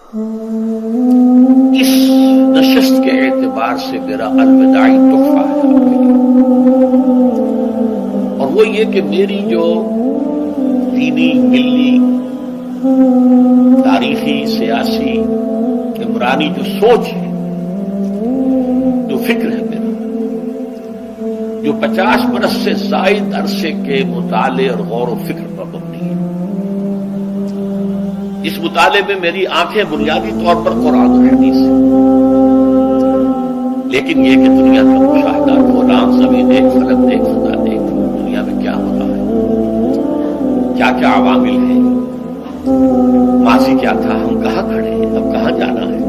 اس نشست کے اعتبار سے میرا الوداعی تحفہ ہے آپ کے لیے، اور وہ یہ کہ میری جو دینی، ملی، تاریخی، سیاسی، عمرانی جو سوچ ہے، جو فکر ہے میرا، جو 50 برس سے زائد عرصے کے مطالعے اور غور و فکر پر مبنی ہے، اس مطالعے میں میری آنکھیں بنیادی طور پر قرآن و حدیث ہے، لیکن یہ کہ دنیا کا مشاہدہ، قرآن، زمین دیکھ، فلک دیکھ، خدا دیکھ، دنیا میں کیا ہو رہا ہے، کیا کیا عوامل ہیں، ماضی کیا تھا، ہم کہاں کھڑے ہیں، اب کہاں جانا ہے،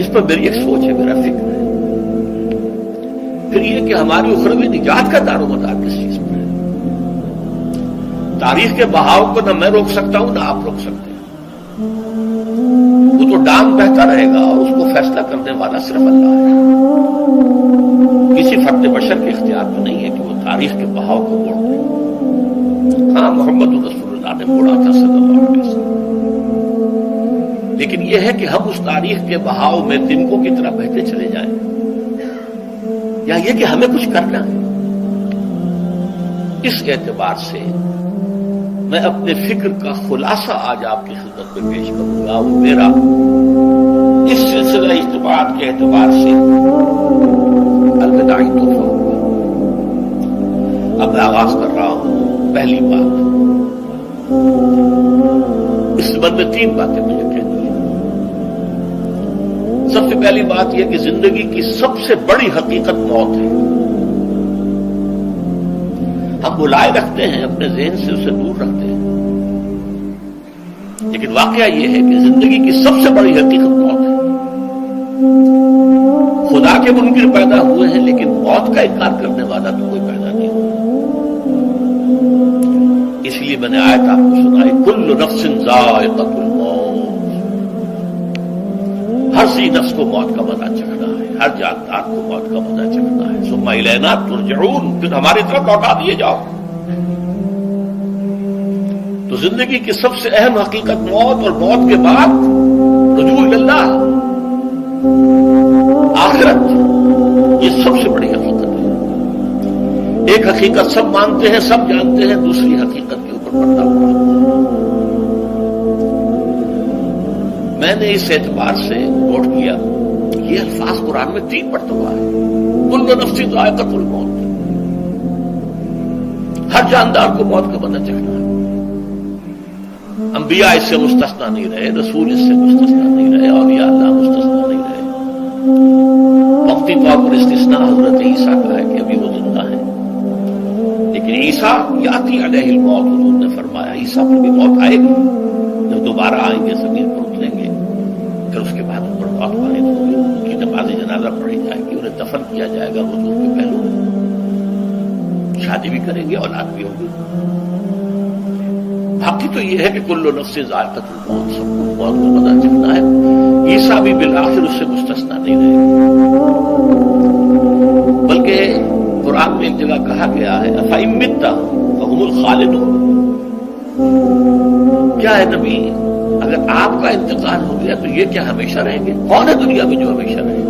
اس پر میری ایک سوچ ہے، میرا فکر ہے۔ پھر یہ کہ ہماری اخروی نجات کا دار و مدار کس چیز پر ہے؟ تاریخ کے بہاؤ کو نہ میں روک سکتا ہوں، نہ آپ روک سکتے ہیں، وہ تو ڈانگ بہتا رہے گا، اور اس کو فیصلہ کرنے والا صرف اللہ ہے۔ کسی فرد بشر کے اختیار میں نہیں ہے کہ وہ تاریخ کے بہاؤ کو موڑ دے۔ ہاں، محمد رسول اللہ نے موڑا تھا صلی اللہ علیہ وسلم، لیکن یہ ہے کہ ہم اس تاریخ کے بہاؤ میں تنکوں کی طرح بہتے چلے جائیں، یا یہ کہ ہمیں کچھ کرنا ہے۔ اس اعتبار سے میں اپنے فکر کا خلاصہ آج آپ کی خدمت میں پیش کروں گا، وہ میرا اس سلسلہ اجتماعات کے اعتبار سے الوداعی تحفہ ہوگا۔ اب میں آغاز کر رہا ہوں۔ پہلی بات، اس سبب میں 3 باتیں مجھے کہنی ہیں۔ سب سے پہلی بات یہ کہ زندگی کی سب سے بڑی حقیقت موت ہے۔ ہم بلائے رکھتے ہیں، اپنے ذہن سے اسے دور رکھتے ہیں، لیکن واقعہ یہ ہے کہ زندگی کی سب سے بڑی حقیقت موت ہے۔ خدا کے منکر پیدا ہوئے ہیں، لیکن موت کا انکار کرنے والا تو کوئی پیدا نہیں ہوا۔ اس لیے میں نے آیت آپ کو سنائی، کل نفس ذائقۃ الموت، ہر سی نفس کو موت کا مزہ چکھنا ہے، ہر جاندار کو موت کا مزہ چکھنا ہے۔ ثم الینا ترجعون، پھر ہماری طرف لوٹا دیے جاؤ۔ تو زندگی کی سب سے اہم حقیقت موت، اور موت کے بعد رجوع اللہ، آخرت، یہ سب سے بڑی حقیقت ہے۔ ایک حقیقت سب مانتے ہیں، سب جانتے ہیں، دوسری حقیقت کے اوپر پردہ ہوا۔ میں نے اس اعتبار سے نوٹ کیا، یہ الفاظ قرآن میں 3 مرتبہ ہے، کل نفس ذائقۃ الموت، ہر جاندار کو موت کا مزہ چکھنا ہے۔ انبیاء اس سے مستثنا نہیں رہے، رسول اس سے مستثنا نہیں رہے، اولیاء اللہ مستثنا نہیں رہے۔ وقتی طور پر استثناء حضرت عیسیٰ کا ہے کہ ابھی وہ زندہ ہے، لیکن عیسیٰ یاتی علیہ الموت، حضور نے فرمایا عیسیٰ پر بھی موت آئے گی، جب دوبارہ آئیں گے زمین پر اتریں گے، پھر اس کے بعد ان پر موت وارد ہوگی، ان کی نماز جنازہ پڑھی جائے گی، انہیں دفن کیا جائے گا حضور کے پہلو میں، شادی بھی کریں گے، اولاد بھی ہوگی۔ باقی تو یہ ہے کہ کل نفس ذائقۃ الموت، سب کو موت کا مزہ چکھنا ہے۔ عیسیٰ بھی بالآخر اس سے مستثنا نہیں رہے، بلکہ قرآن میں ایک جگہ کہا گیا ہے أَفَإِن مِتَّ فَهُمُ الْخَالِدُونَ، کیا ہے نبی، اگر آپ کا انتقال ہو گیا تو یہ کیا ہمیشہ رہیں گے؟ کون ہے دنیا میں جو ہمیشہ رہے؟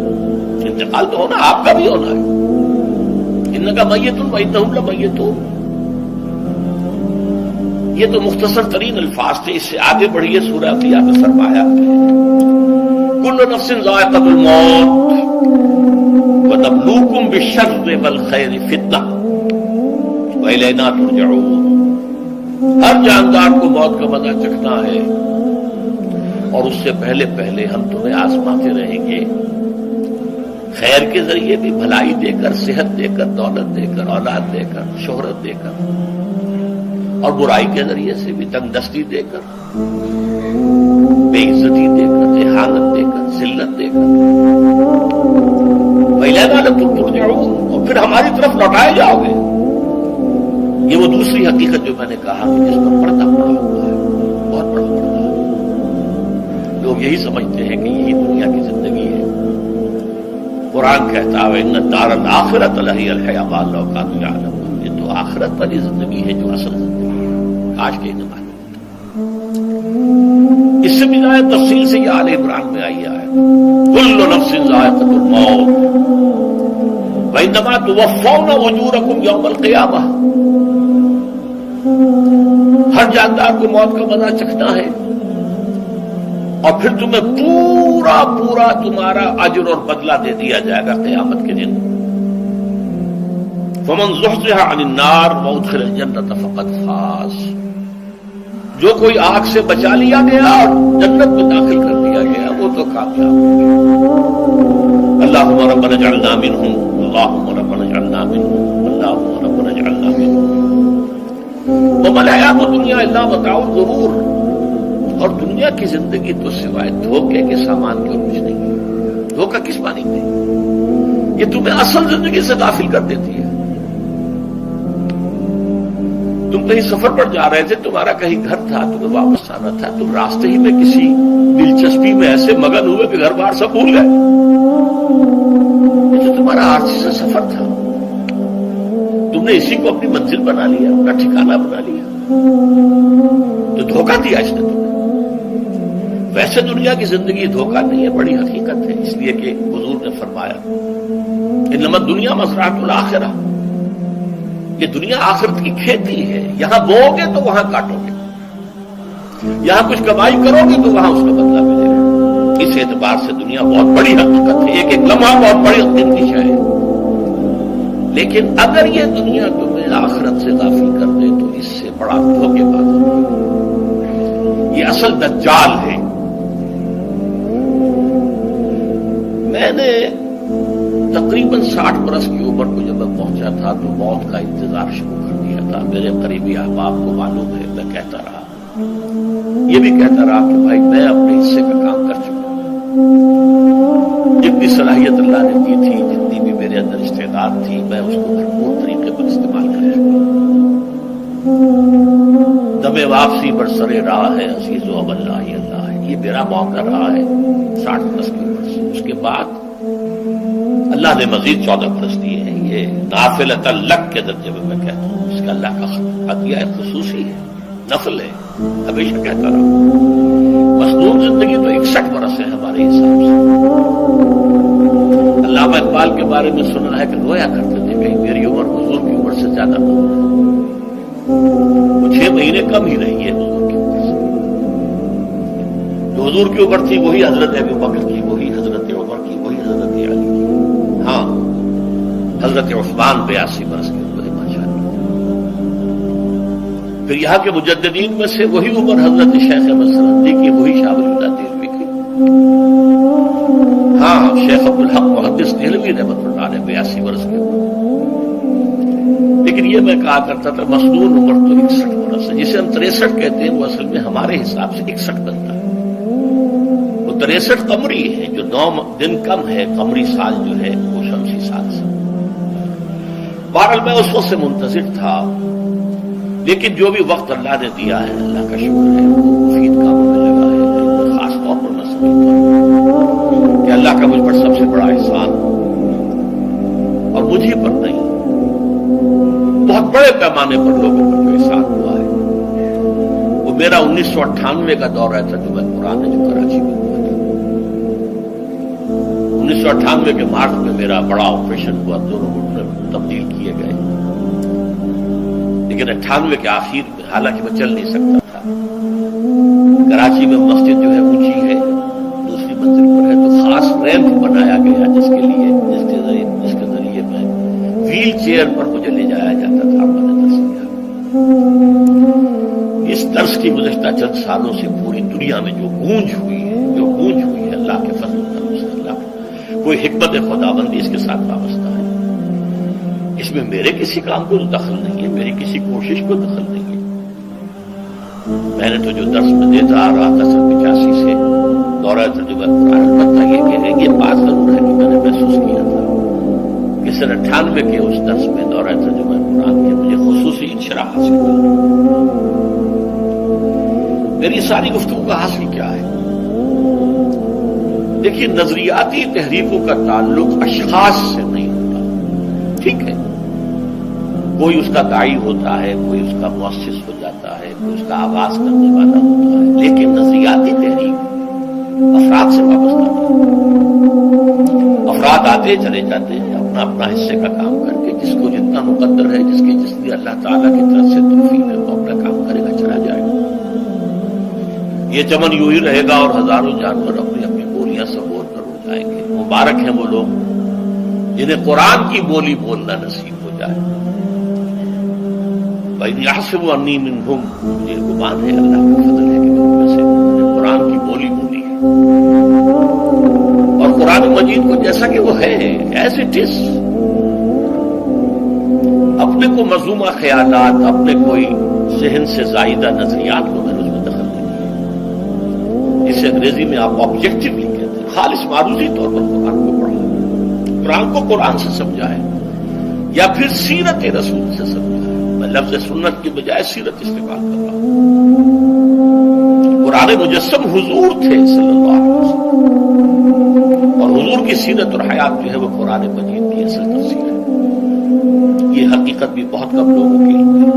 انتقال تو ہونا، آپ کا بھی ہونا ہے۔ إِنَّكَ مَيِّتٌ وَإِنَّهُمْ لَمَيِّتُونَ، یہ تو مختصر ترین الفاظ تھے۔ اس سے آگے بڑھیے، سورہ انبیاء میں فرمایا کل نفس ذائقۃ الموت وَنَبْلُوكُمْ بِالشَّرِّ وَالْخَيْرِ فِتْنَةً وَإِلَيْنَا تُرْجَعُونَ، ہر جاندار کو موت کا مزہ چکھنا ہے، اور اس سے پہلے پہلے ہم تمہیں آزماتے رہیں گے، خیر کے ذریعے بھی، بھلائی دے کر، صحت دے کر، دولت دے کر، اولاد دے کر، شہرت دے کر، اور برائی کے ذریعے سے بھی، تنگ دستی دے کر، بے عزتی دے کر، اہانت دے کر، ذلت دے کر، وَإِلَيْنَا تُرْجَعُونَ، اور پھر ہماری طرف لوٹائے جاؤ گے۔ یہ وہ دوسری حقیقت جو میں نے کہا کہ جس پر پردہ پڑا ہوا ہے، بہت بڑا پردہ ہے۔ لوگ یہی سمجھتے ہیں کہ یہی دنیا کی زندگی ہے۔ قرآن کہتا ہے إِنَّ الدَّارَ الْآخِرَةَ لَهِيَ الْحَيَوَانُ لَوْ كَانُوا يَعْلَمُونَ، یہ تو آخرت والی زندگی ہے جو اصل زندگی ہے، آج کے معلوم۔ اس سے بھی زیادہ تفصیل سے یہ آل عمران میں آئی ہے کل نفس ذائقۃ الموت وانما توفون اجورکم یوم القیامہ، ہر جاندار کو موت کا مزہ چکھنا ہے اور پھر تمہیں پورا پورا تمہارا اجر اور بدلہ دے دیا جائے گا قیامت کے دن۔ فمن زحزح عن النار وادخل الجنة فقد فاز، جو کوئی آگ سے بچا لیا گیا اور جنت میں داخل کر دیا گیا وہ تو کامیاب ہو گیا۔ اللهم ربنا اجعلنا منهم، اللهم ربنا اجعلنا منهم، اللهم ربنا اجعلنا منهم۔ وما الحیات الدنیا الا متاع الغرور، اور دنیا کی زندگی تو سوائے دھوکے کے سامان کے اور کچھ نہیں ہے۔ دھوکہ کس معنی میں؟ یہ تمہیں اصل زندگی سے غافل کر دیتی ہے۔ تم کہیں سفر پر جا رہے تھے، تمہارا کہیں گھر تھا، تمہیں واپس آنا تھا، تم راستے ہی میں کسی دلچسپی میں ایسے مگن ہوئے کہ گھر بار سب بھول گئے۔ یہ تو تمہارا عارضی سا سفر تھا، تم نے اسی کو اپنی منزل بنا لیا، اپنا ٹھکانہ بنا لیا، تو دھوکہ دیا اس نے تمہیں۔ ویسے دنیا کی زندگی دھوکہ نہیں ہے، بڑی حقیقت ہے، اس لیے کہ حضور نے فرمایا انما الدنیا مزرعۃ الآخرہ، یہ دنیا آخرت کی کھیتی ہے، یہاں بو گے تو وہاں کاٹو گے، یہاں کچھ کمائی کرو گے تو وہاں اس کا بدلہ ملے گا۔ اس اعتبار سے دنیا بہت بڑی حقیقت ہے، ایک ایک لمحہ بہت بڑی حقیقت کی شے ہے، لیکن اگر یہ دنیا تمہیں آخرت سے غافل کر دے تو اس سے بڑا دھوکے باز ہے۔ یہ اصل دجال ہے۔ میں نے تقریباً 60 برس کی عمر کو جب میں پہنچا تھا تو موت کا انتظار شروع کر دیا تھا۔ میرے قریبی احباب کو معلوم ہے، میں کہتا رہا، یہ بھی کہتا رہا کہ بھائی میں اپنے حصے کا کام کر چکا ہوں، جتنی صلاحیت اللہ نے دی تھی، جتنی بھی میرے اندر استعداد تھی، میں اس کو بھرپور طریقے پر استعمال کر چکا ہوں۔ دم واپسی برسر راہ ہے عزیز و اب اللہ ہی اللہ ہے، یہ میرا موقع رہا ہے 60 برس کی عمر سے۔ اس کے بعد اللہ نے مزید 14 برس دیے ہیں، یہ نافلۃ لک کے درجے میں کہتا ہوں، اس کا اللہ کا عطیہ خصوصی ہے، نفل ہے، ہمیشہ کہتا رہا۔ مصنون زندگی تو 61 برس ہے ہمارے حساب سے۔ علامہ اقبال کے بارے میں سنا ہے کہ رویا کرتے تھے کہ میری عمر حضور کی عمر سے زیادہ ہو، 6 مہینے کم ہی رہی ہے حضور کی عمر سے۔ جو حضور کی عمر تھی وہی حضرت ابو بکر کی، وہی حضرت عمر کی، وہی حضرت علی کی، ہاں حضرت عثمان 82 برس کی عمر ہے ماشاءاللہ۔ پھر یہاں کے مجددین میں سے وہی عمر حضرت شیخ احمد سرندی کی، وہی شاہ ولی اللہ دہلوی کی، ہاں شیخ عبدالحق محدث دہلوی رحمۃ اللہ علیہ 82 برس کی عمر۔ لیکن یہ میں کہا کرتا تھا مصنون عمر تو 61 برس ہے، جسے ہم 63 کہتے ہیں وہ اصل میں ہمارے حساب سے 61 بنتا ہے۔ وہ 63 قمری ہے، جو 9 دن کم ہے، قمری سال جو ہے وہ شمسی سال سے۔ بہرحال میں اس وقت سے منتظر تھا، لیکن جو بھی وقت اللہ نے دیا ہے اللہ کا شکر ہے، وہ مفید کاموں میں لگا ہے۔ خاص طور پر میں سمجھتا ہوں کہ اللہ کا مجھ پر سب سے بڑا احسان، اور مجھے پر نہیں، بہت بڑے پیمانے پر لوگوں پر جو احسان ہوا ہے، وہ میرا 1998 کا دورہ تھا جو میں قرآن جو کراچی میں ہوا تھا۔ 1998 کے مارچ میں میرا بڑا آپریشن ہوا، دونوں گھٹنے تبدیل کیے گئے، لیکن 98 کے آخر میں، حالانکہ میں چل نہیں سکتا تھا، کراچی میں مسجد جو ہے اونچی ہے، دوسری منزل پر ہے، تو خاص ریمپ بنایا گیا جس کے ذریعے میں ویل چیئر پر مجھے لے جایا جاتا تھا۔ میں نے درس دیا، اس درس کی گزشتہ چند سالوں سے پوری دنیا میں جو گونج ہوئی ہے اللہ کے فضل و کرم سے، اللہ کوئی حکمت خداوندی اس کے ساتھ وابستہ ہے۔ اس میں میرے کسی کام کو دخل نہیں ہے، میری کسی کوشش کو دخل نہیں ہے۔ میں نے تو جو درس میں دیتا آ رہا تھا 85 سے دورہ ترجمہ قرآن، البتہ یہ بات ضرور ہے کہ میں نے محسوس کیا تھا کہ سن 98 کے اس درس میں دورہ ترجمہ قرآن کے مجھے خصوصی انشراح حاصل ہوا۔ میری ساری گفتگو کا حاصل کیا ہے؟ دیکھیے، نظریاتی تحریکوں کا تعلق اشخاص سے نہیں ہوتا، ٹھیک ہے، کوئی اس کا داعی ہوتا ہے، کوئی اس کا مؤسس ہو جاتا ہے، ہے، کوئی اس کا آغاز کرنے والا ہوتا ہے، لیکن نظریاتی تحریک افراد سے وابستہ نہیں۔ افراد آتے چلے جاتے ہیں اپنا اپنا حصے کا کام کر کے، جس کو جتنا مقدر ہے، جس لیے اللہ تعالیٰ کی طرف سے توفیق ہے، وہ اپنا کام کرے گا، چلا جائے گا۔ یہ چمن یوں ہی رہے گا اور ہزاروں جانور اپنی اپنی بولیاں سبور کر اڑ جائیں گے۔ مبارک ہیں وہ لوگ جنہیں قرآن کی بولی بولنا نصیب ہو جائے۔ وَإِنْ يَحْسَبُوا أَنِّي مِنْهُمْ، مجھے گمان ہے، اللہ کا فضل ہے کہ میں ان میں سے نے قرآن کی بولی بولی ہے، اور قرآن مجید کو جیسا کہ وہ ہے ایز اٹ از، اپنے کو مذمومہ خیالات، اپنے کوئی ذہن سے زائدہ نظریات کو میں نے اس میں دخل نہیں دیا۔ اسے انگریزی میں آپ آبجیکٹیولی کہتے ہیں، خالص معروضی طور پر قرآن کو پڑھا، قرآن کو قرآن سے سمجھا ہے، یا پھر سیرت رسول سے سمجھا ہے۔ میں لفظ سنت کی بجائے سیرت استعمال کر رہا ہوں۔ قرآن مجسم حضور تھے صلی اللہ علیہ وسلم، اور حضور کی سیرت اور حیات جو ہے وہ قرآن مجید کی اصل تفسیر ہے۔ یہ حقیقت بھی بہت کم لوگوں کے علم ہے۔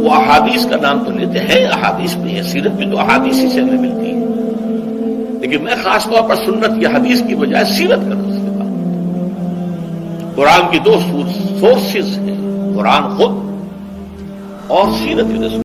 وہ احادیث کا نام تو لیتے ہیں، احادیث میں ہے، سیرت میں تو احادیث ہی سے ہمیں ملتی ہے، لیکن میں خاص طور پر سنت یا حدیث کی بجائے سیرت کا لفظ استعمال کرتا ہوں۔ قرآن کی دو سورسز ہیں، قرآن خود اور سیرت رسول۔